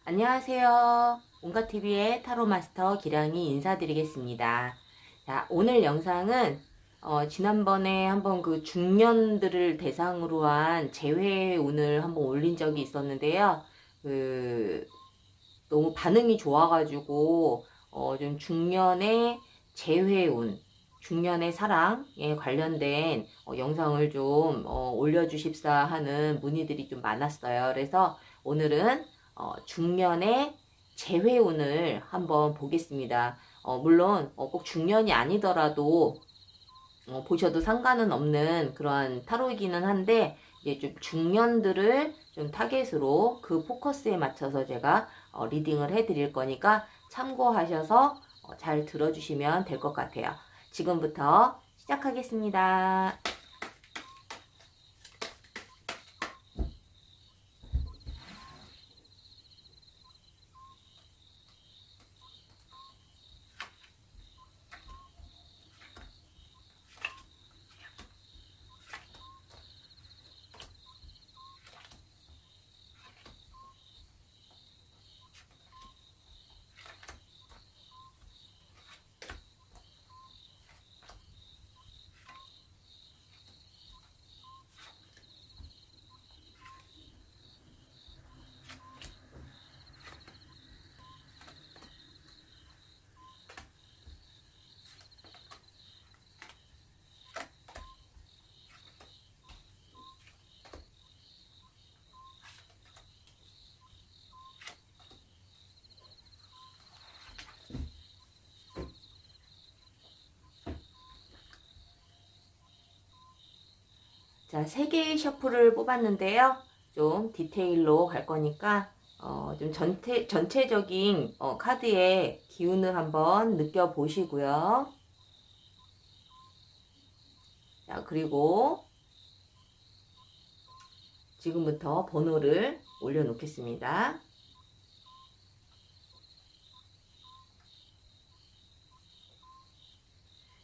안녕하세요. 온가TV의 타로마스터 기량이 인사드리겠습니다. 자, 오늘 영상은 지난번에 한번 그 중년들을 대상으로 한 재회운을 한번 올린 적이 있었는데요. 너무 반응이 좋아가지고 좀 중년의 재회운, 중년의 사랑에 관련된 영상을 좀 올려주십사 하는 문의들이 좀 많았어요. 그래서 오늘은 중년의 재회운을 한번 보겠습니다. 물론 꼭 중년이 아니더라도 보셔도 상관은 없는 그런 타로이기는 한데, 이제 좀 중년들을 좀 타겟으로 그 포커스에 맞춰서 제가 리딩을 해드릴 거니까 참고하셔서 잘 들어주시면 될 것 같아요. 지금부터 시작하겠습니다. 자, 3개의 셔플을 뽑았는데요. 좀 디테일로 갈 거니까 좀 전체적인 카드의 기운을 한번 느껴보시고요. 자, 그리고 지금부터 번호를 올려놓겠습니다.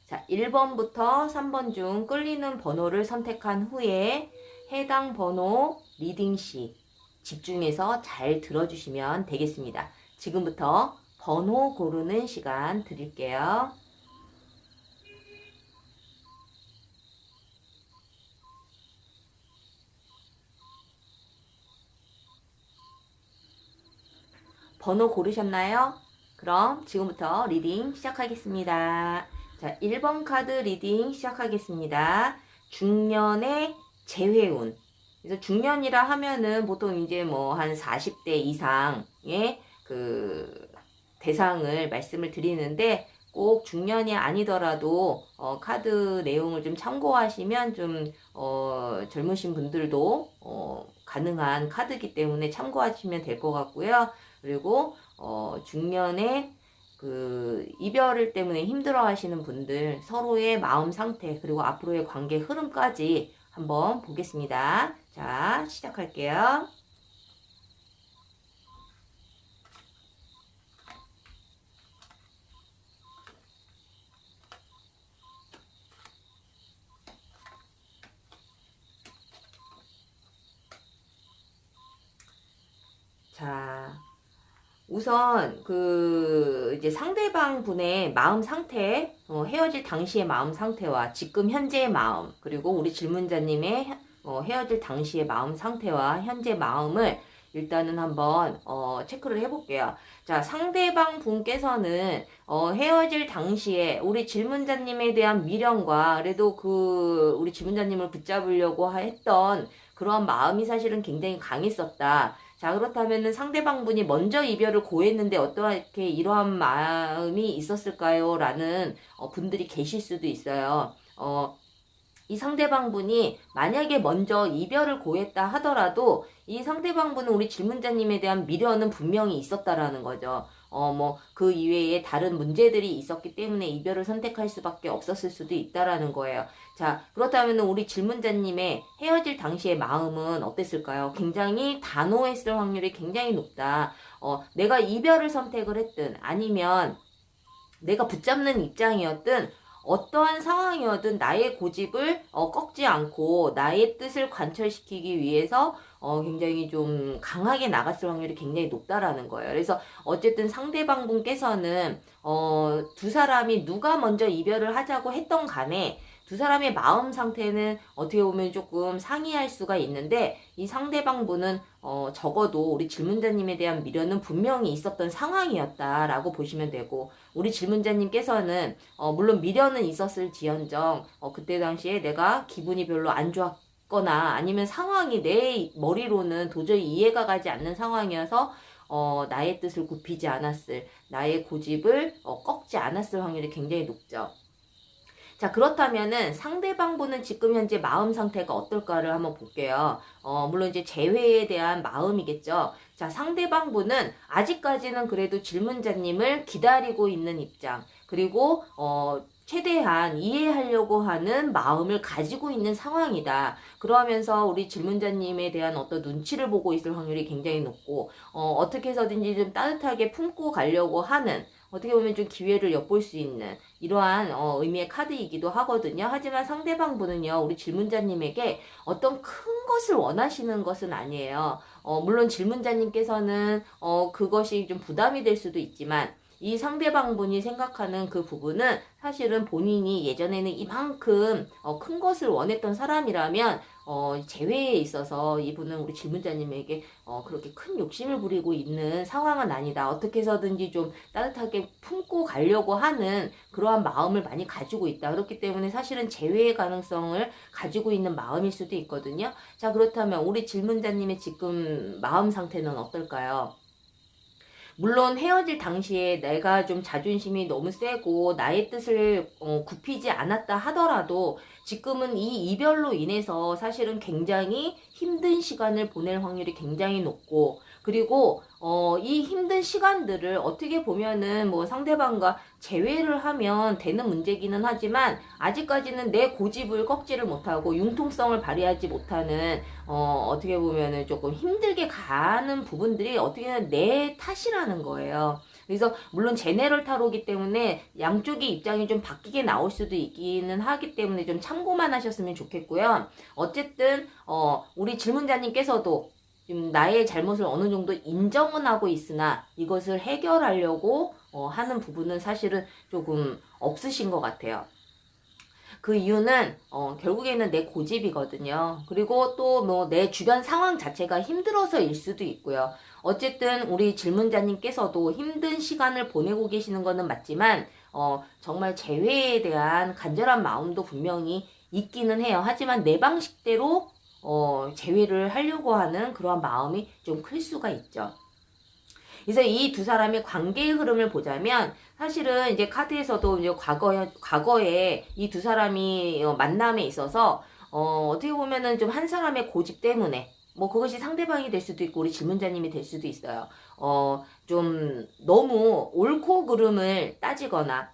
자, 1번부터 3번 중 끌리는 번호를 선택한 후에 해당 번호 리딩 시 집중해서 잘 들어주시면 되겠습니다. 지금부터 번호 고르는 시간 드릴게요. 번호 고르셨나요? 그럼 지금부터 리딩 시작하겠습니다. 자, 1번 카드 리딩 시작하겠습니다. 중년의 재회운. 그래서 중년이라 하면은 보통 이제 뭐 한 40대 이상의 그 대상을 말씀을 드리는데, 꼭 중년이 아니더라도 카드 내용을 좀 참고하시면 좀 젊으신 분들도 가능한 카드이기 때문에 참고하시면 될 것 같고요. 그리고 중년에 그 이별 때문에 힘들어 하시는 분들, 서로의 마음 상태 그리고 앞으로의 관계 흐름까지 한번 보겠습니다. 자, 시작할게요. 자, 우선 이제 상대방 분의 마음 상태, 헤어질 당시의 마음 상태와 지금 현재의 마음, 그리고 우리 질문자님의 헤어질 당시의 마음 상태와 현재 마음을 일단은 한번 체크를 해볼게요. 자, 상대방 분께서는 헤어질 당시에 우리 질문자님에 대한 미련과 그래도 우리 질문자님을 붙잡으려고 했던 그런 마음이 사실은 굉장히 강했었다. 자, 그렇다면은 상대방분이 먼저 이별을 고했는데 어떻게 이러한 마음이 있었을까요? 라는 분들이 계실 수도 있어요. 이 상대방분이 만약에 먼저 이별을 고했다 하더라도 이 상대방분은 우리 질문자님에 대한 미련은 분명히 있었다라는 거죠. 그 이외에 다른 문제들이 있었기 때문에 이별을 선택할 수밖에 없었을 수도 있다라는 거예요. 자, 그렇다면 우리 질문자님의 헤어질 당시의 마음은 어땠을까요? 굉장히 단호했을 확률이 굉장히 높다. 내가 이별을 선택을 했든 아니면 내가 붙잡는 입장이었든 어떠한 상황이어든 나의 고집을 꺾지 않고 나의 뜻을 관철시키기 위해서 굉장히 좀 강하게 나갔을 확률이 굉장히 높다라는 거예요. 그래서 어쨌든 상대방 분께서는 두 사람이 누가 먼저 이별을 하자고 했던 간에 두 사람의 마음 상태는 어떻게 보면 조금 상이할 수가 있는데, 이 상대방 분은 적어도 우리 질문자님에 대한 미련은 분명히 있었던 상황이었다라고 보시면 되고, 우리 질문자님께서는 물론 미련은 있었을지언정 그때 당시에 내가 기분이 별로 안 좋았거나 아니면 상황이 내 머리로는 도저히 이해가 가지 않는 상황이어서 나의 뜻을 굽히지 않았을, 나의 고집을 꺾지 않았을 확률이 굉장히 높죠. 자, 그렇다면은 상대방 분은 지금 현재 마음 상태가 어떨까를 한번 볼게요. 물론 이제 재회에 대한 마음이겠죠. 자, 상대방 분은 아직까지는 그래도 질문자님을 기다리고 있는 입장. 그리고, 최대한 이해하려고 하는 마음을 가지고 있는 상황이다. 그러면서 우리 질문자님에 대한 어떤 눈치를 보고 있을 확률이 굉장히 높고, 어떻게 해서든지 좀 따뜻하게 품고 가려고 하는, 어떻게 보면 좀 기회를 엿볼 수 있는 이러한 의미의 카드이기도 하거든요. 하지만 상대방 분은요, 우리 질문자님에게 어떤 큰 것을 원하시는 것은 아니에요. 물론 질문자님께서는 그것이 좀 부담이 될 수도 있지만, 이 상대방 분이 생각하는 그 부분은 사실은 본인이 예전에는 이만큼 큰 것을 원했던 사람이라면 재회에 있어서 이분은 우리 질문자님에게 그렇게 큰 욕심을 부리고 있는 상황은 아니다. 어떻게 해서든지 좀 따뜻하게 품고 가려고 하는 그러한 마음을 많이 가지고 있다. 그렇기 때문에 사실은 재회의 가능성을 가지고 있는 마음일 수도 있거든요. 자, 그렇다면 우리 질문자님의 지금 마음 상태는 어떨까요? 물론 헤어질 당시에 내가 좀 자존심이 너무 세고 나의 뜻을 굽히지 않았다 하더라도 지금은 이 이별로 인해서 사실은 굉장히 힘든 시간을 보낼 확률이 굉장히 높고, 그리고 이 힘든 시간들을 어떻게 보면은 뭐 상대방과 재회를 하면 되는 문제기는 하지만 아직까지는 내 고집을 꺾지를 못하고 융통성을 발휘하지 못하는 어떻게 보면은 조금 힘들게 가는 부분들이 어떻게 보면 내 탓이라는 거예요. 그래서 물론 제네럴 타로기 때문에 양쪽의 입장이 좀 바뀌게 나올 수도 있기는 하기 때문에 좀 참고만 하셨으면 좋겠고요. 어쨌든 우리 질문자님께서도 지금 나의 잘못을 어느 정도 인정은 하고 있으나 이것을 해결하려고 하는 부분은 사실은 조금 없으신 것 같아요. 그 이유는 결국에는 내 고집이거든요. 그리고 또 뭐 내 주변 상황 자체가 힘들어서일 수도 있고요. 어쨌든 우리 질문자님께서도 힘든 시간을 보내고 계시는 거는 맞지만 정말 재회에 대한 간절한 마음도 분명히 있기는 해요. 하지만 내 방식대로 재회를 하려고 하는 그러한 마음이 좀 클 수가 있죠. 그래서 이 두 사람의 관계의 흐름을 보자면 사실은 이제 카드에서도 이제 과거에 이 두 사람이 만남에 있어서 어떻게 보면은 좀 한 사람의 고집 때문에 뭐 그것이 상대방이 될 수도 있고 우리 질문자님이 될 수도 있어요. 좀 너무 옳고 그름을 따지거나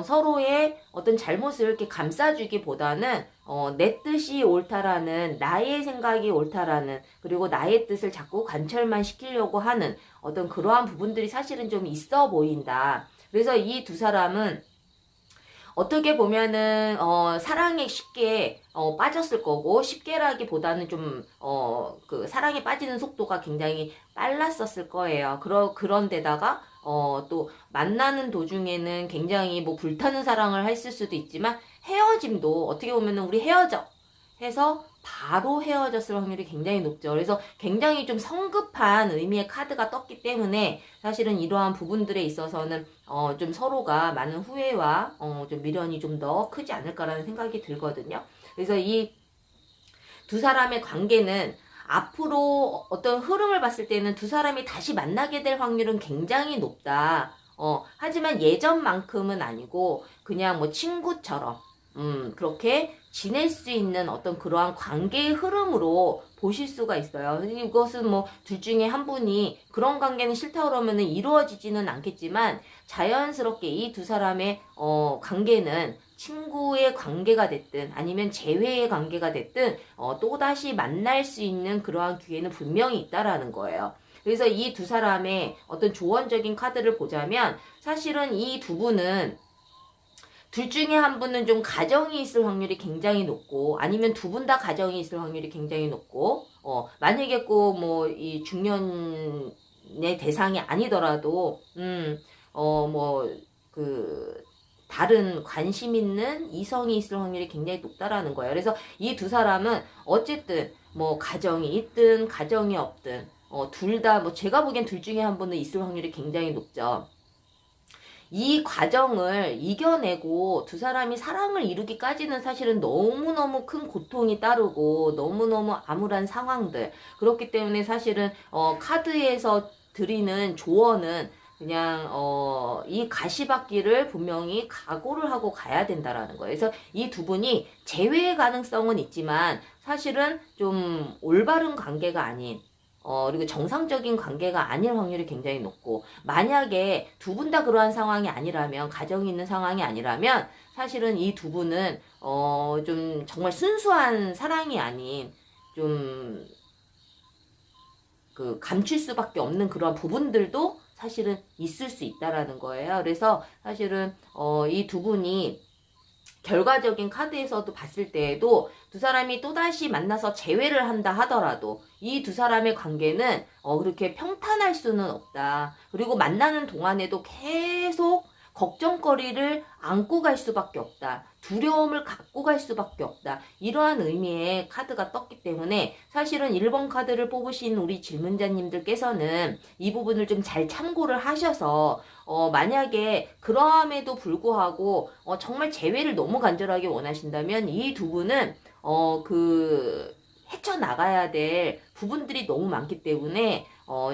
서로의 어떤 잘못을 이렇게 감싸주기보다는 내 뜻이 옳다라는, 나의 생각이 옳다라는, 그리고 나의 뜻을 자꾸 관철만 시키려고 하는 어떤 그러한 부분들이 사실은 좀 있어 보인다. 그래서 이 두 사람은 어떻게 보면은 사랑에 쉽게 빠졌을 거고, 쉽게라기보다는 좀 그 사랑에 빠지는 속도가 굉장히 빨랐었을 거예요. 그런데다가 또 만나는 도중에는 굉장히 뭐 불타는 사랑을 했을 수도 있지만 헤어짐도 어떻게 보면은 우리 헤어져 해서 바로 헤어졌을 확률이 굉장히 높죠. 그래서 굉장히 좀 성급한 의미의 카드가 떴기 때문에 사실은 이러한 부분들에 있어서는 좀 서로가 많은 후회와 좀 미련이 좀 더 크지 않을까라는 생각이 들거든요. 그래서 이 두 사람의 관계는 앞으로 어떤 흐름을 봤을 때는 두 사람이 다시 만나게 될 확률은 굉장히 높다. 하지만 예전만큼은 아니고 그냥 뭐 친구처럼 그렇게 지낼 수 있는 어떤 그러한 관계의 흐름으로 보실 수가 있어요. 이것은 뭐 둘 중에 한 분이 그런 관계는 싫다 그러면은 이루어지지는 않겠지만 자연스럽게 이 두 사람의 관계는 친구의 관계가 됐든 아니면 재회의 관계가 됐든 또다시 만날 수 있는 그러한 기회는 분명히 있다라는 거예요. 그래서 이 두 사람의 어떤 조언적인 카드를 보자면 사실은 이 두 분은 둘 중에 한 분은 좀 가정이 있을 확률이 굉장히 높고, 아니면 두 분 다 가정이 있을 확률이 굉장히 높고, 만약에 꼭 뭐 이 중년의 대상이 아니더라도, 그 다른 관심 있는 이성이 있을 확률이 굉장히 높다라는 거예요. 그래서 이 두 사람은 어쨌든 뭐 가정이 있든 가정이 없든 둘 다 뭐 제가 보기엔 둘 중에 한 분은 있을 확률이 굉장히 높죠. 이 과정을 이겨내고 두 사람이 사랑을 이루기까지는 사실은 너무너무 큰 고통이 따르고 너무너무 암울한 상황들. 그렇기 때문에 사실은 카드에서 드리는 조언은 그냥 이 가시밭길을 분명히 각오를 하고 가야 된다라는 거예요. 그래서 이 두 분이 재회의 가능성은 있지만 사실은 좀 올바른 관계가 아닌 그리고 정상적인 관계가 아닐 확률이 굉장히 높고, 만약에 두 분 다 그러한 상황이 아니라면, 가정이 있는 상황이 아니라면, 사실은 이 두 분은, 좀 정말 순수한 사랑이 아닌, 좀, 감출 수밖에 없는 그런 부분들도 사실은 있을 수 있다라는 거예요. 그래서 사실은, 이 두 분이 결과적인 카드에서도 봤을 때에도 두 사람이 또다시 만나서 재회를 한다 하더라도 이 두 사람의 관계는 그렇게 평탄할 수는 없다. 그리고 만나는 동안에도 계속 걱정거리를 안고 갈 수밖에 없다. 두려움을 갖고 갈 수밖에 없다. 이러한 의미의 카드가 떴기 때문에 사실은 1번 카드를 뽑으신 우리 질문자님들께서는 이 부분을 좀 잘 참고를 하셔서 만약에 그럼에도 불구하고 정말 재회를 너무 간절하게 원하신다면 이 두 분은 헤쳐나가야 될 부분들이 너무 많기 때문에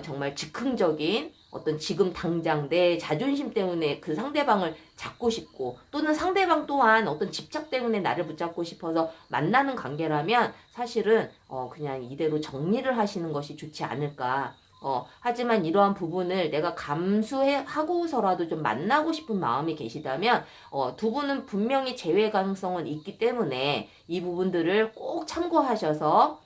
정말 즉흥적인 어떤 지금 당장 내 자존심 때문에 그 상대방을 잡고 싶고, 또는 상대방 또한 어떤 집착 때문에 나를 붙잡고 싶어서 만나는 관계라면 사실은 그냥 이대로 정리를 하시는 것이 좋지 않을까. 하지만 이러한 부분을 내가 감수하고서라도 좀 만나고 싶은 마음이 계시다면, 두 분은 분명히 재회 가능성은 있기 때문에 이 부분들을 꼭 참고하셔서,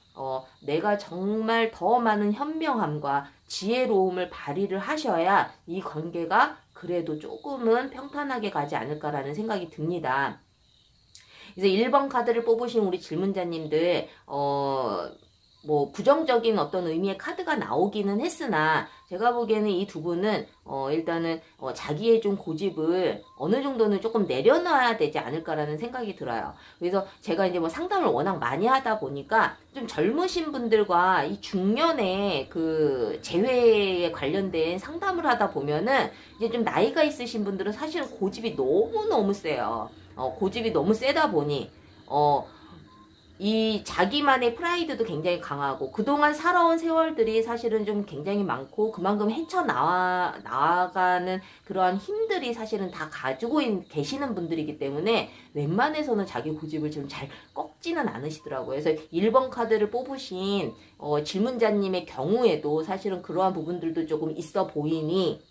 내가 정말 더 많은 현명함과 지혜로움을 발휘를 하셔야 이 관계가 그래도 조금은 평탄하게 가지 않을까라는 생각이 듭니다. 그래서 1번 카드를 뽑으신 우리 질문자님들, 뭐 부정적인 어떤 의미의 카드가 나오기는 했으나 제가 보기에는 이 두 분은 일단은 자기의 좀 고집을 어느 정도는 조금 내려놔야 되지 않을까라는 생각이 들어요. 그래서 제가 이제 뭐 상담을 워낙 많이 하다 보니까 좀 젊으신 분들과 이 중년의 그 재회에 관련된 상담을 하다 보면은 이제 좀 나이가 있으신 분들은 사실은 고집이 너무너무 세요. 고집이 너무 세다 보니 이 자기만의 프라이드도 굉장히 강하고, 그동안 살아온 세월들이 사실은 좀 굉장히 많고, 그만큼 나아가는 그러한 힘들이 사실은 다 가지고 계시는 분들이기 때문에 웬만해서는 자기 고집을 좀 잘 꺾지는 않으시더라고요. 그래서 1번 카드를 뽑으신 질문자님의 경우에도 사실은 그러한 부분들도 조금 있어 보이니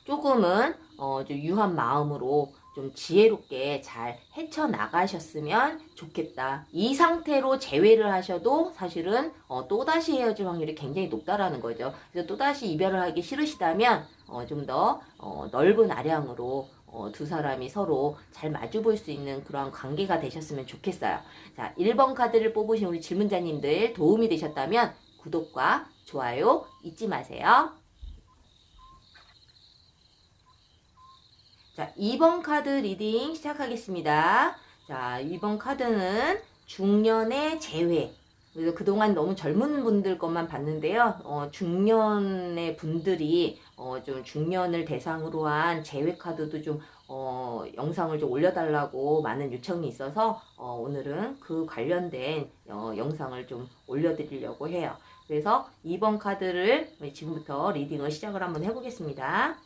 조금은 좀 유한 마음으로 좀 지혜롭게 잘 헤쳐나가셨으면 좋겠다. 이 상태로 재회를 하셔도 사실은 또다시 헤어질 확률이 굉장히 높다라는 거죠. 그래서 또다시 이별을 하기 싫으시다면 좀 더 넓은 아량으로 두 사람이 서로 잘 마주볼 수 있는 그런 관계가 되셨으면 좋겠어요. 자, 1번 카드를 뽑으신 우리 질문자님들 도움이 되셨다면 구독과 좋아요 잊지 마세요. 자, 2번 카드 리딩 시작하겠습니다. 자, 2번 카드는 중년의 재회. 그래서 그동안 너무 젊은 분들 것만 봤는데요. 중년의 분들이 좀 중년을 대상으로 한 재회 카드도 좀 영상을 좀 올려달라고 많은 요청이 있어서 오늘은 그 관련된 영상을 좀 올려드리려고 해요. 그래서 2번 카드를 지금부터 리딩을 시작을 한번 해보겠습니다.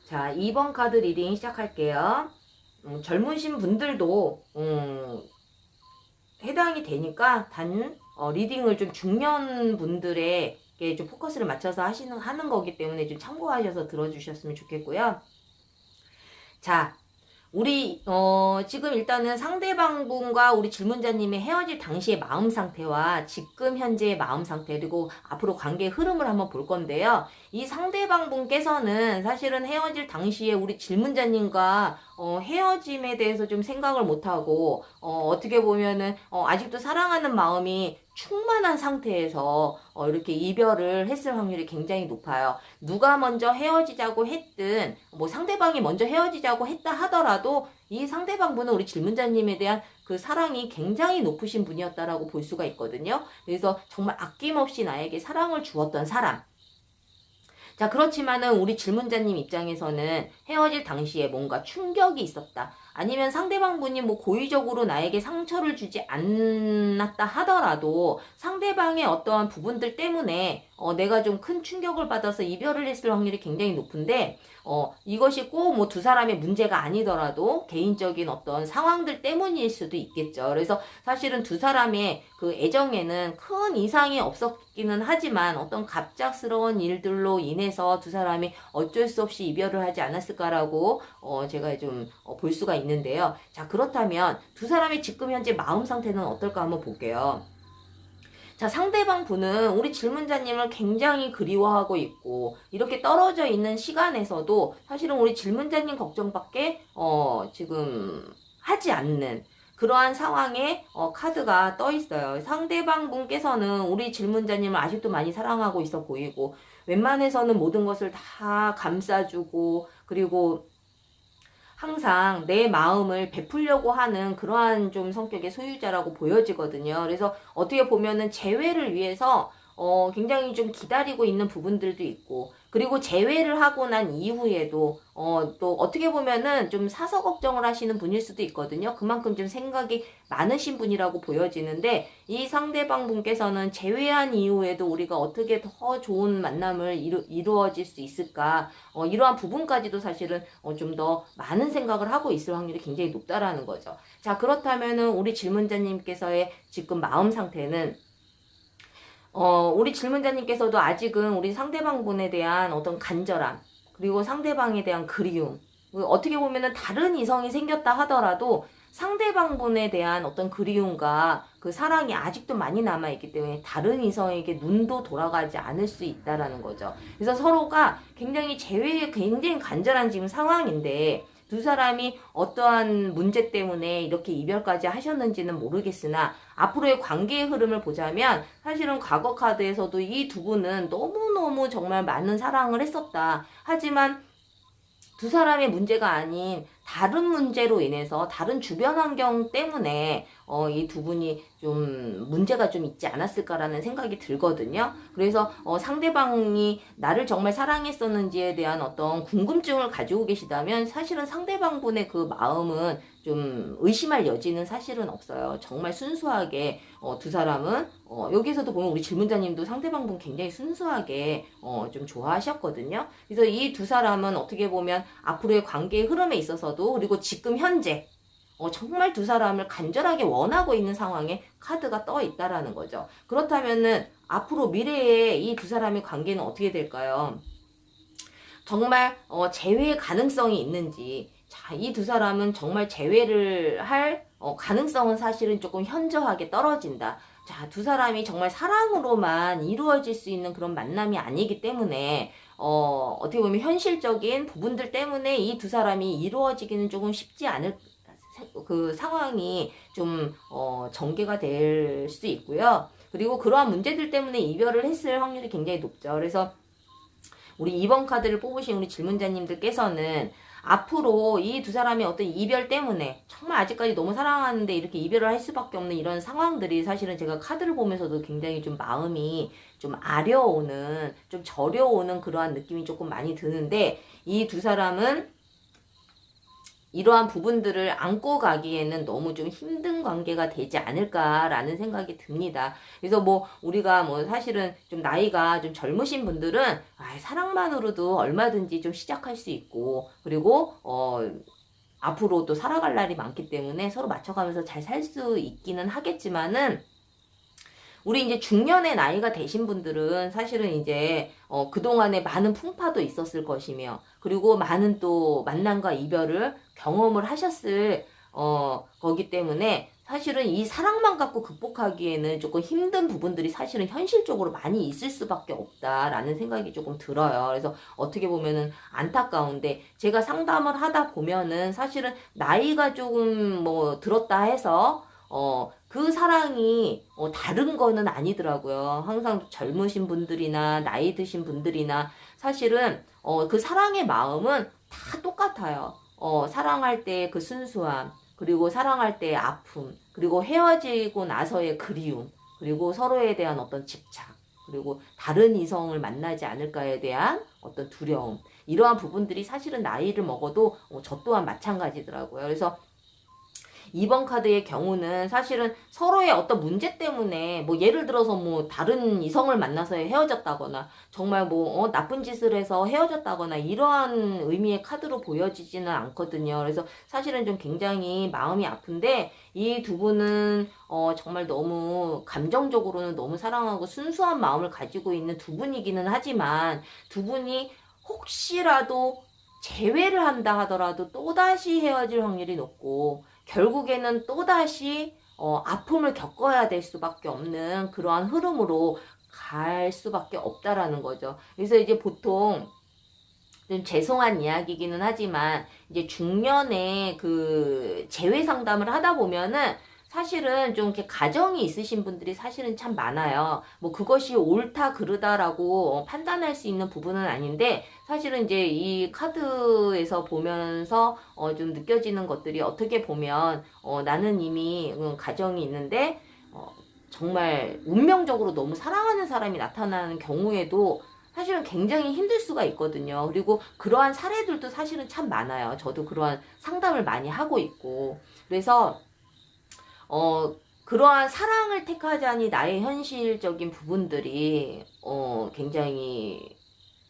자, 2번 카드 리딩 시작할게요. 젊으신 분들도 해당이 되니까 리딩을 좀 중년 분들에게 좀 포커스를 맞춰서 하는 거기 때문에 좀 참고하셔서 들어주셨으면 좋겠고요. 자, 지금 일단은 상대방분과 우리 질문자님의 헤어질 당시의 마음 상태와 지금 현재의 마음 상태, 그리고 앞으로 관계의 흐름을 한번 볼 건데요. 이 상대방분께서는 사실은 헤어질 당시에 우리 질문자님과 헤어짐에 대해서 좀 생각을 못하고, 어떻게 보면은, 아직도 사랑하는 마음이 충만한 상태에서 이렇게 이별을 했을 확률이 굉장히 높아요. 누가 먼저 헤어지자고 했든 뭐 상대방이 먼저 헤어지자고 했다 하더라도 이 상대방분은 우리 질문자님에 대한 그 사랑이 굉장히 높으신 분이었다라고 볼 수가 있거든요. 그래서 정말 아낌없이 나에게 사랑을 주었던 사람. 자, 그렇지만은 우리 질문자님 입장에서는 헤어질 당시에 뭔가 충격이 있었다. 아니면 상대방분이 뭐 고의적으로 나에게 상처를 주지 않았다 하더라도 상대방의 어떠한 부분들 때문에 내가 좀 큰 충격을 받아서 이별을 했을 확률이 굉장히 높은데 이것이 꼭 뭐 두 사람의 문제가 아니더라도 개인적인 어떤 상황들 때문일 수도 있겠죠. 그래서 사실은 두 사람의 그 애정에는 큰 이상이 없었기는 하지만 어떤 갑작스러운 일들로 인해서 두 사람이 어쩔 수 없이 이별을 하지 않았을까라고 제가 좀 볼 수가 있는데요. 자, 그렇다면 두 사람의 지금 현재 마음 상태는 어떨까 한번 볼게요. 자, 상대방 분은 우리 질문자님을 굉장히 그리워하고 있고, 이렇게 떨어져 있는 시간에서도 사실은 우리 질문자님 걱정밖에, 지금 하지 않는 그러한 상황에, 카드가 떠 있어요. 상대방 분께서는 우리 질문자님을 아직도 많이 사랑하고 있어 보이고, 웬만해서는 모든 것을 다 감싸주고, 그리고 항상 내 마음을 베풀려고 하는 그러한 좀 성격의 소유자라고 보여지거든요. 그래서 어떻게 보면은 재회를 위해서 굉장히 좀 기다리고 있는 부분들도 있고, 그리고 재회를 하고 난 이후에도 또 어떻게 보면은 좀 사서 걱정을 하시는 분일 수도 있거든요. 그만큼 좀 생각이 많으신 분이라고 보여지는데, 이 상대방 분께서는 재회한 이후에도 우리가 어떻게 더 좋은 만남을 이루어질 수 있을까, 이러한 부분까지도 사실은 좀 더 많은 생각을 하고 있을 확률이 굉장히 높다라는 거죠. 자, 그렇다면은 우리 질문자님께서의 지금 마음 상태는 우리 질문자님께서도 아직은 우리 상대방분에 대한 어떤 간절함, 그리고 상대방에 대한 그리움, 어떻게 보면은 다른 이성이 생겼다 하더라도 상대방분에 대한 어떤 그리움과 그 사랑이 아직도 많이 남아있기 때문에 다른 이성에게 눈도 돌아가지 않을 수 있다라는 거죠. 그래서 서로가 굉장히 재회에 굉장히 간절한 지금 상황인데, 두 사람이 어떠한 문제 때문에 이렇게 이별까지 하셨는지는 모르겠으나 앞으로의 관계의 흐름을 보자면 사실은 과거 카드에서도 이 두 분은 너무너무 정말 많은 사랑을 했었다. 하지만 두 사람의 문제가 아닌 다른 문제로 인해서 다른 주변 환경 때문에 이 두 분이 좀 문제가 좀 있지 않았을까라는 생각이 들거든요. 그래서 상대방이 나를 정말 사랑했었는지에 대한 어떤 궁금증을 가지고 계시다면 사실은 상대방분의 그 마음은 좀 의심할 여지는 사실은 없어요. 정말 순수하게 두 사람은 여기서도 보면 우리 질문자님도 상대방분 굉장히 순수하게 좀 좋아하셨거든요. 그래서 이 두 사람은 어떻게 보면 앞으로의 관계의 흐름에 있어서도, 그리고 지금 현재 정말 두 사람을 간절하게 원하고 있는 상황에 카드가 떠 있다라는 거죠. 그렇다면은 앞으로 미래에 이 두 사람의 관계는 어떻게 될까요? 정말 재회 가능성이 있는지. 자, 이 두 사람은 정말 재회를 할 가능성은 사실은 조금 현저하게 떨어진다. 자, 두 사람이 정말 사랑으로만 이루어질 수 있는 그런 만남이 아니기 때문에 어떻게 보면 현실적인 부분들 때문에 이 두 사람이 이루어지기는 조금 쉽지 않을 그 상황이 좀 전개가 될 수 있고요. 그리고 그러한 문제들 때문에 이별을 했을 확률이 굉장히 높죠. 그래서 우리 2번 카드를 뽑으신 우리 질문자님들께서는 앞으로 이 두 사람의 어떤 이별 때문에 정말 아직까지 너무 사랑하는데 이렇게 이별을 할 수밖에 없는 이런 상황들이 사실은 제가 카드를 보면서도 굉장히 좀 마음이 좀 아려오는, 좀 저려오는 그러한 느낌이 조금 많이 드는데, 이 두 사람은 이러한 부분들을 안고 가기에는 너무 좀 힘든 관계가 되지 않을까라는 생각이 듭니다. 그래서 뭐 우리가 뭐 사실은 좀 나이가 좀 젊으신 분들은 사랑만으로도 얼마든지 좀 시작할 수 있고, 그리고 앞으로 또 살아갈 날이 많기 때문에 서로 맞춰가면서 잘 살 수 있기는 하겠지만은, 우리 이제 중년의 나이가 되신 분들은 사실은 이제 그동안에 많은 풍파도 있었을 것이며 그리고 많은 또 만남과 이별을 경험을 하셨을 거기 때문에 사실은 이 사랑만 갖고 극복하기에는 조금 힘든 부분들이 사실은 현실적으로 많이 있을 수밖에 없다라는 생각이 조금 들어요. 그래서 어떻게 보면은 안타까운데 제가 상담을 하다 보면은 사실은 나이가 조금 뭐 들었다 해서 그 사랑이 다른 거는 아니더라고요. 항상 젊으신 분들이나 나이 드신 분들이나 사실은 그 사랑의 마음은 다 똑같아요. 사랑할 때 그 순수함, 그리고 사랑할 때의 아픔, 그리고 헤어지고 나서의 그리움, 그리고 서로에 대한 어떤 집착, 그리고 다른 이성을 만나지 않을까에 대한 어떤 두려움, 이러한 부분들이 사실은 나이를 먹어도 저 또한 마찬가지더라고요. 그래서 이번 카드의 경우는 사실은 서로의 어떤 문제 때문에 뭐 예를 들어서 뭐 다른 이성을 만나서 헤어졌다거나 정말 뭐 나쁜 짓을 해서 헤어졌다거나 이러한 의미의 카드로 보여지지는 않거든요. 그래서 사실은 좀 굉장히 마음이 아픈데 이 두 분은 정말 너무 감정적으로는 너무 사랑하고 순수한 마음을 가지고 있는 두 분이기는 하지만 두 분이 혹시라도 재회를 한다 하더라도 또다시 헤어질 확률이 높고 결국에는 또다시 아픔을 겪어야 될 수밖에 없는 그러한 흐름으로 갈 수밖에 없다라는 거죠. 그래서 이제 보통 좀 죄송한 이야기이기는 하지만 이제 중년에 그 재회 상담을 하다 보면은 사실은 좀 이렇게 가정이 있으신 분들이 사실은 참 많아요. 뭐 그것이 옳다 그르다라고 판단할 수 있는 부분은 아닌데 사실은 이제 이 카드에서 보면서 좀 느껴지는 것들이 어떻게 보면 나는 이미 가정이 있는데 정말 운명적으로 너무 사랑하는 사람이 나타나는 경우에도 사실은 굉장히 힘들 수가 있거든요. 그리고 그러한 사례들도 사실은 참 많아요. 저도 그러한 상담을 많이 하고 있고. 그래서 그러한 사랑을 택하자니 나의 현실적인 부분들이 굉장히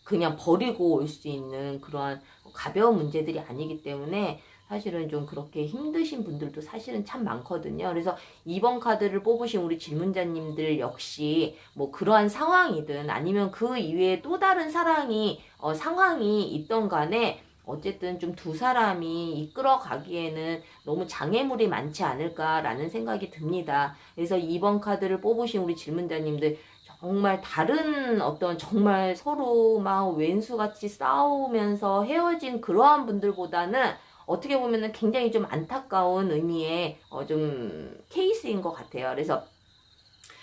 그냥 버리고 올 수 있는 그러한 가벼운 문제들이 아니기 때문에 사실은 좀 그렇게 힘드신 분들도 사실은 참 많거든요. 그래서 이번 카드를 뽑으신 우리 질문자님들 역시 뭐 그러한 상황이든 아니면 그 이외에 또 다른 상황이 있던 간에 어쨌든 좀 두 사람이 이끌어 가기에는 너무 장애물이 많지 않을까라는 생각이 듭니다. 그래서 이번 카드를 뽑으신 우리 질문자님들 정말 다른 어떤 정말 서로 막 왼수같이 싸우면서 헤어진 그러한 분들보다는 어떻게 보면은 굉장히 좀 안타까운 의미의 좀 케이스인 것 같아요. 그래서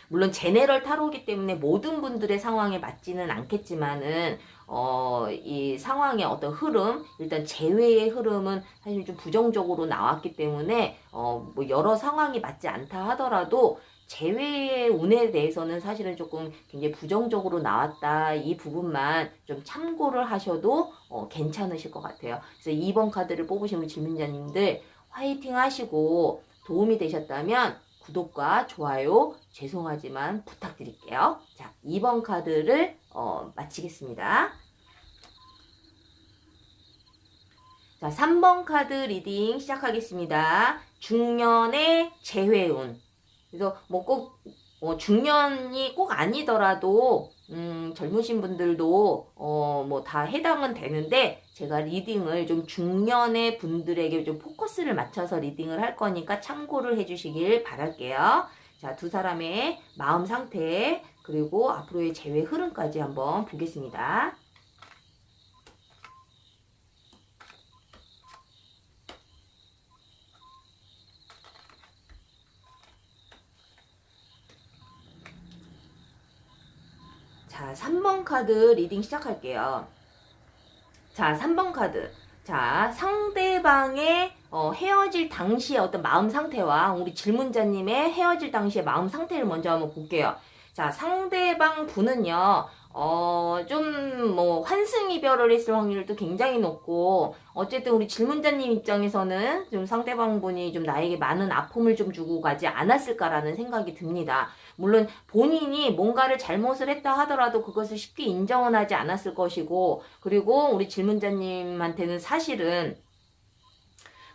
물론 제네럴 타로이기 때문에 모든 분들의 상황에 맞지는 않겠지만은 이 상황의 어떤 흐름, 일단 재회의 흐름은 사실 좀 부정적으로 나왔기 때문에 뭐 여러 상황이 맞지 않다 하더라도 재회의 운에 대해서는 사실은 조금 굉장히 부정적으로 나왔다. 이 부분만 좀 참고를 하셔도 괜찮으실 것 같아요. 그래서 2번 카드를 뽑으신 우리 질문자님들 화이팅 하시고 도움이 되셨다면 구독과 좋아요 죄송하지만 부탁드릴게요. 자, 2번 카드를 마치겠습니다. 자, 3번 카드 리딩 시작하겠습니다. 중년의 재회운. 그래서 뭐 꼭 중년이 꼭 아니더라도 젊으신 분들도 뭐 다 해당은 되는데 제가 리딩을 좀 중년의 분들에게 좀 포커스를 맞춰서 리딩을 할 거니까 참고를 해주시길 바랄게요. 자, 두 사람의 마음 상태 그리고 앞으로의 재회 흐름까지 한번 보겠습니다. 자, 3번 카드 리딩 시작할게요. 자, 3번 카드. 자, 상대방의 헤어질 당시의 어떤 마음 상태와 우리 질문자님의 헤어질 당시의 마음 상태를 먼저 한번 볼게요. 자, 상대방 분은요, 좀 뭐 환승이별을 했을 확률도 굉장히 높고 어쨌든 우리 질문자님 입장에서는 좀 상대방 분이 좀 나에게 많은 아픔을 좀 주고 가지 않았을까라는 생각이 듭니다. 물론 본인이 뭔가를 잘못을 했다 하더라도 그것을 쉽게 인정은 하지 않았을 것이고 그리고 우리 질문자님한테는 사실은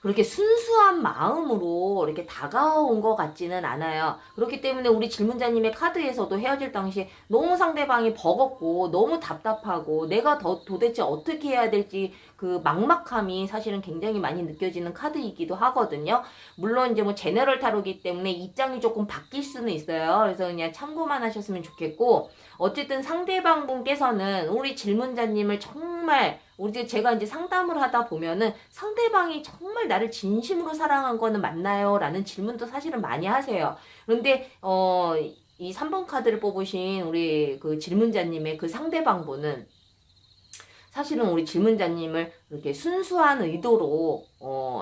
그렇게 순수한 마음으로 이렇게 다가온 것 같지는 않아요. 그렇기 때문에 우리 질문자님의 카드에서도 헤어질 당시에 너무 상대방이 버겁고 너무 답답하고 내가 도대체 어떻게 해야 될지 그 막막함이 사실은 굉장히 많이 느껴지는 카드이기도 하거든요. 물론 이제 뭐 제너럴 타로기 때문에 입장이 조금 바뀔 수는 있어요. 그래서 그냥 참고만 하셨으면 좋겠고, 어쨌든 상대방 분께서는 우리 질문자님을 정말 제가 이제 상담을 하다 보면은 상대방이 정말 나를 진심으로 사랑한 거는 맞나요? 라는 질문도 사실은 많이 하세요. 그런데 이 3번 카드를 뽑으신 우리 그 질문자님의 그 상대방 분은 사실은 우리 질문자님을 이렇게 순수한 의도로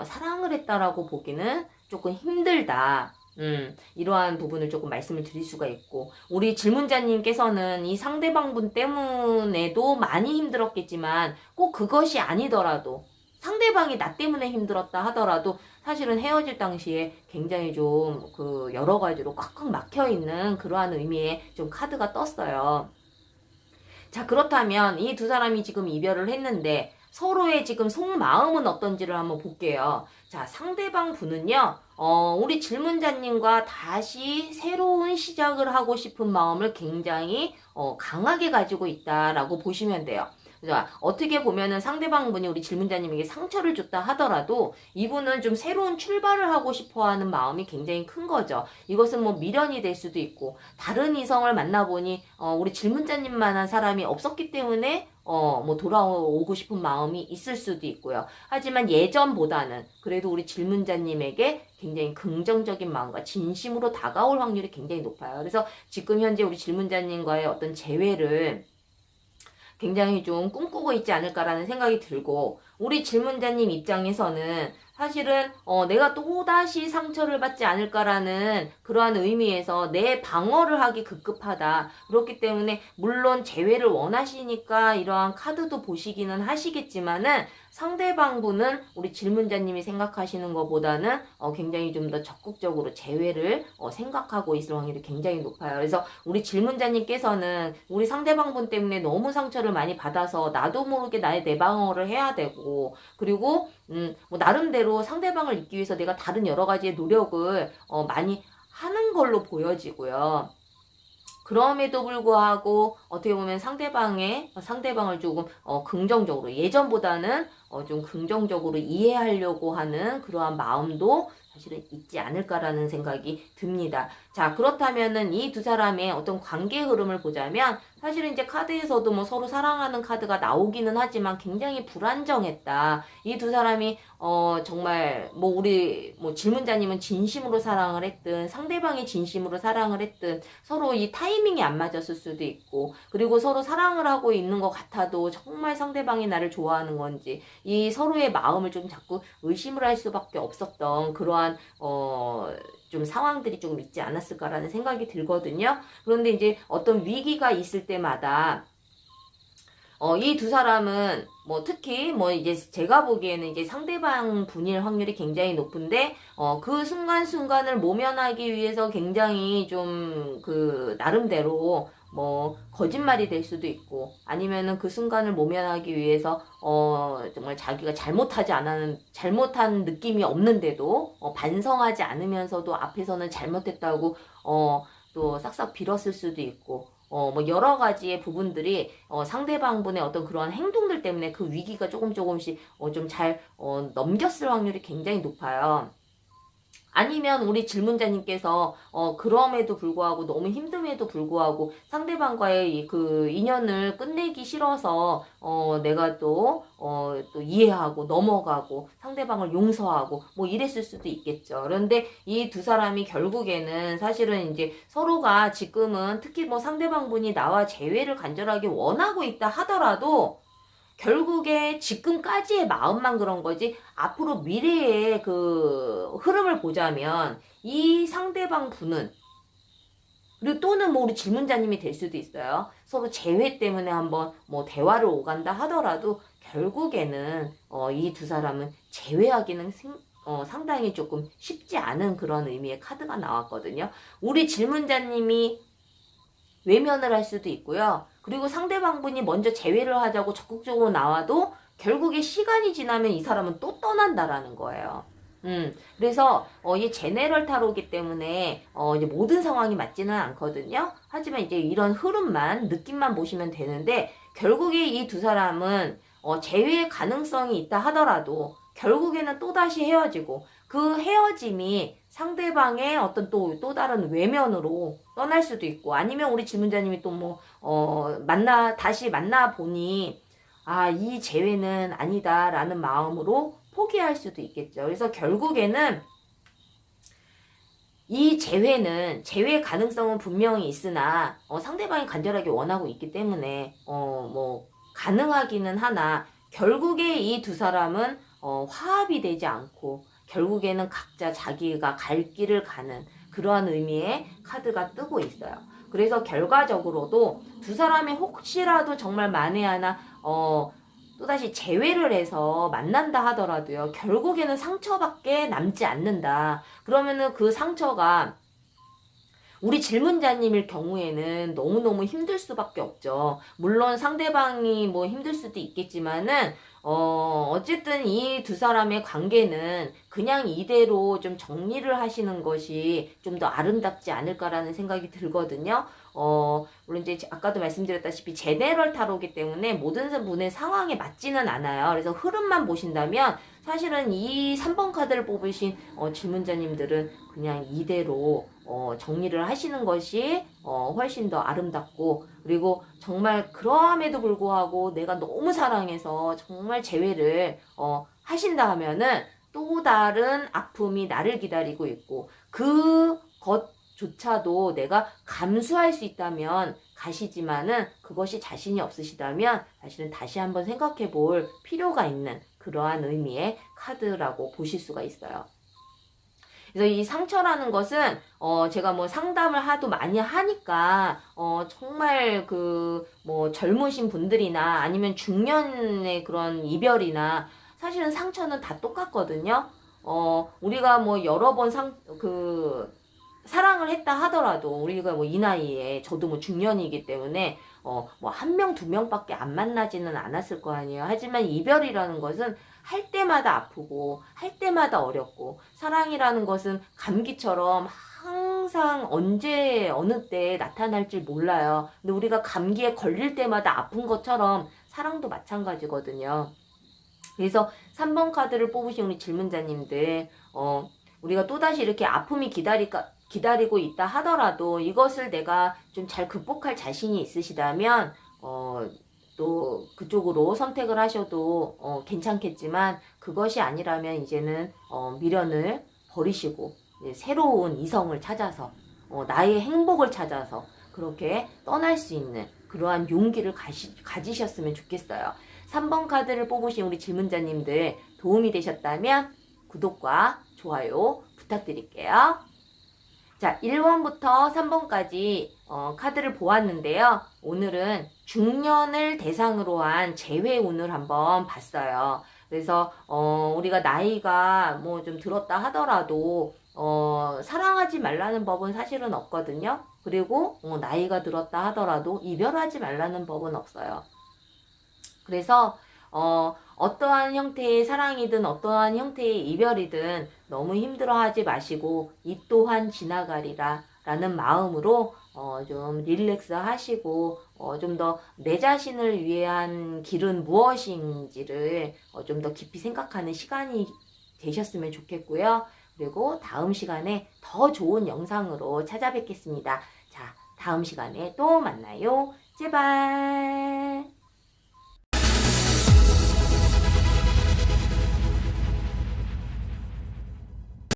사랑을 했다라고 보기는 조금 힘들다. 이러한 부분을 조금 말씀을 드릴 수가 있고, 우리 질문자님께서는 이 상대방분 때문에도 많이 힘들었겠지만 꼭 그것이 아니더라도 상대방이 나 때문에 힘들었다 하더라도 사실은 헤어질 당시에 굉장히 좀 그 여러 가지로 꽉꽉 막혀 있는 그러한 의미의 좀 카드가 떴어요. 자, 그렇다면 이 두 사람이 지금 이별을 했는데 서로의 지금 속마음은 어떤지를 한번 볼게요. 자, 상대방 분은요, 우리 질문자님과 다시 새로운 시작을 하고 싶은 마음을 굉장히 강하게 가지고 있다라고 보시면 돼요. 자, 어떻게 보면은 상대방 분이 우리 질문자님에게 상처를 줬다 하더라도 이분은 좀 새로운 출발을 하고 싶어 하는 마음이 굉장히 큰 거죠. 이것은 뭐 미련이 될 수도 있고, 다른 이성을 만나보니, 우리 질문자님만한 사람이 없었기 때문에, 뭐 돌아오고 싶은 마음이 있을 수도 있고요. 하지만 예전보다는 그래도 우리 질문자님에게 굉장히 긍정적인 마음과 진심으로 다가올 확률이 굉장히 높아요. 그래서 지금 현재 우리 질문자님과의 어떤 재회를 굉장히 좀 꿈꾸고 있지 않을까라는 생각이 들고, 우리 질문자님 입장에서는 사실은 내가 또다시 상처를 받지 않을까라는 그러한 의미에서 내 방어를 하기 급급하다. 그렇기 때문에 물론 재회를 원하시니까 이러한 카드도 보시기는 하시겠지만은 상대방 분은 우리 질문자님이 생각하시는 것보다는 굉장히 좀 더 적극적으로 재회를 생각하고 있을 확률이 굉장히 높아요. 그래서 우리 질문자님께서는 우리 상대방 분 때문에 너무 상처를 많이 받아서 나도 모르게 나의 내방어를 해야 되고, 그리고 뭐 나름대로 상대방을 잊기 위해서 내가 다른 여러 가지의 노력을 많이 하는 걸로 보여지고요. 그럼에도 불구하고 어떻게 보면 상대방을 조금 긍정적으로, 예전보다는 좀 긍정적으로 이해하려고 하는 그러한 마음도 사실은 있지 않을까라는 생각이 듭니다. 자, 그렇다면은 이 두 사람의 어떤 관계 흐름을 보자면 사실은 이제 카드에서도 뭐 서로 사랑하는 카드가 나오기는 하지만 굉장히 불안정했다. 이 두 사람이 정말 뭐 우리 뭐 질문자님은 진심으로 사랑을 했든 상대방이 진심으로 사랑을 했든 서로 이 타이밍이 안 맞았을 수도 있고, 그리고 서로 사랑을 하고 있는 것 같아도 정말 상대방이 나를 좋아하는 건지 이 서로의 마음을 좀 자꾸 의심을 할 수밖에 없었던 그러한 좀 상황들이 조금 있지 않았을까라는 생각이 들거든요. 그런데 이제 어떤 위기가 있을 때마다 이 두 사람은 뭐 특히 뭐 이제 제가 보기에는 이제 상대방 분일 확률이 굉장히 높은데 그 순간순간을 모면하기 위해서 굉장히 좀 그 나름대로 뭐 거짓말이 될 수도 있고, 아니면은 그 순간을 모면하기 위해서 정말 자기가 잘못한 느낌이 없는데도 반성하지 않으면서도 앞에서는 잘못했다고 또 싹싹 빌었을 수도 있고, 뭐 여러 가지의 부분들이 상대방분의 어떤 그러한 행동들 때문에 그 위기가 조금씩 좀 잘 넘겼을 확률이 굉장히 높아요. 아니면 우리 질문자님께서 그럼에도 불구하고 너무 힘듦에도 불구하고 상대방과의 그 인연을 끝내기 싫어서 내가 또 이해하고 넘어가고 상대방을 용서하고 뭐 이랬을 수도 있겠죠. 그런데 이 두 사람이 결국에는 사실은 이제 서로가 지금은 특히 뭐 상대방분이 나와 재회를 간절하게 원하고 있다 하더라도 결국에 지금까지의 마음만 그런 거지, 앞으로 미래의 그 흐름을 보자면 이 상대방 분은, 그리고 또는 뭐 우리 질문자님이 될 수도 있어요. 서로 재회 때문에 한번 뭐 대화를 오간다 하더라도 결국에는 이 두 사람은 재회하기는 상당히 조금 쉽지 않은 그런 의미의 카드가 나왔거든요. 우리 질문자님이 외면을 할 수도 있고요. 그리고 상대방분이 먼저 재회를 하자고 적극적으로 나와도 결국에 시간이 지나면 이 사람은 또 떠난다라는 거예요. 그래서 이 제네럴 타로이기 때문에 이제 모든 상황이 맞지는 않거든요. 하지만 이제 이런 흐름만 느낌만 보시면 되는데 결국에 이 두 사람은 재회의 가능성이 있다 하더라도 결국에는 또다시 헤어지고 그 헤어짐이 상대방의 어떤 또 다른 외면으로 떠날 수도 있고 아니면 우리 질문자님이 또 뭐 다시 만나 보니 아, 이 재회는 아니다라는 마음으로 포기할 수도 있겠죠. 그래서 결국에는 이 재회 가능성은 분명히 있으나 상대방이 간절하게 원하고 있기 때문에 뭐 가능하기는 하나 결국에 이 두 사람은 화합이 되지 않고 결국에는 각자 자기가 갈 길을 가는 그러한 의미의 카드가 뜨고 있어요. 그래서 결과적으로도 두 사람이 혹시라도 정말 만에 하나 또다시 재회를 해서 만난다 하더라도요. 결국에는 상처밖에 남지 않는다. 그러면은 그 상처가 우리 질문자님일 경우에는 너무너무 힘들 수밖에 없죠. 물론 상대방이 뭐 힘들 수도 있겠지만은 어쨌든 이 두 사람의 관계는 그냥 이대로 좀 정리를 하시는 것이 좀 더 아름답지 않을까라는 생각이 들거든요. 물론 이제 아까도 말씀드렸다시피 제네럴 타로이기 때문에 모든 분의 상황에 맞지는 않아요. 그래서 흐름만 보신다면 사실은 이 3번 카드를 뽑으신 질문자님들은 그냥 이대로 정리를 하시는 것이 훨씬 더 아름답고 그리고 정말 그럼에도 불구하고 내가 너무 사랑해서 정말 재회를 하신다 하면은 또 다른 아픔이 나를 기다리고 있고 그것조차도 내가 감수할 수 있다면 가시지만은 그것이 자신이 없으시다면 사실은 다시 한번 생각해 볼 필요가 있는 그러한 의미의 카드라고 보실 수가 있어요. 그래서 이 상처라는 것은 제가 뭐 상담을 하도 많이 하니까 정말 그 뭐 젊으신 분들이나 아니면 중년의 그런 이별이나 사실은 상처는 다 똑같거든요. 우리가 뭐 여러 번 사랑을 했다 하더라도 우리가 뭐 이 나이에 저도 뭐 중년이기 때문에 뭐 한 명, 두 명밖에 안 만나지는 않았을 거 아니에요. 하지만 이별이라는 것은 할 때마다 아프고 할 때마다 어렵고 사랑이라는 것은 감기처럼 항상 언제 어느 때 나타날지 몰라요. 근데 우리가 감기에 걸릴 때마다 아픈 것처럼 사랑도 마찬가지거든요. 그래서 3번 카드를 뽑으신 우리 질문자님들 우리가 또다시 이렇게 아픔이 기다리고 있다 하더라도 이것을 내가 좀 잘 극복할 자신이 있으시다면 또 그쪽으로 선택을 하셔도 괜찮겠지만 그것이 아니라면 이제는 미련을 버리시고 새로운 이성을 찾아서 나의 행복을 찾아서 그렇게 떠날 수 있는 그러한 용기를 가지셨으면 좋겠어요. 3번 카드를 뽑으신 우리 질문자님들 도움이 되셨다면 구독과 좋아요 부탁드릴게요. 자, 1번부터 3번까지 카드를 보았는데요. 오늘은 중년을 대상으로 한 재회운을 한번 봤어요. 그래서 우리가 나이가 뭐 좀 들었다 하더라도 사랑하지 말라는 법은 사실은 없거든요. 그리고 나이가 들었다 하더라도 이별하지 말라는 법은 없어요. 그래서 어떠한 형태의 사랑이든 어떠한 형태의 이별이든 너무 힘들어하지 마시고 이 또한 지나가리라 라는 마음으로 좀 릴렉스 하시고 좀 더 내 자신을 위한 길은 무엇인지를 좀 더 깊이 생각하는 시간이 되셨으면 좋겠고요. 그리고 다음 시간에 더 좋은 영상으로 찾아뵙겠습니다. 자, 다음 시간에 또 만나요. 제발.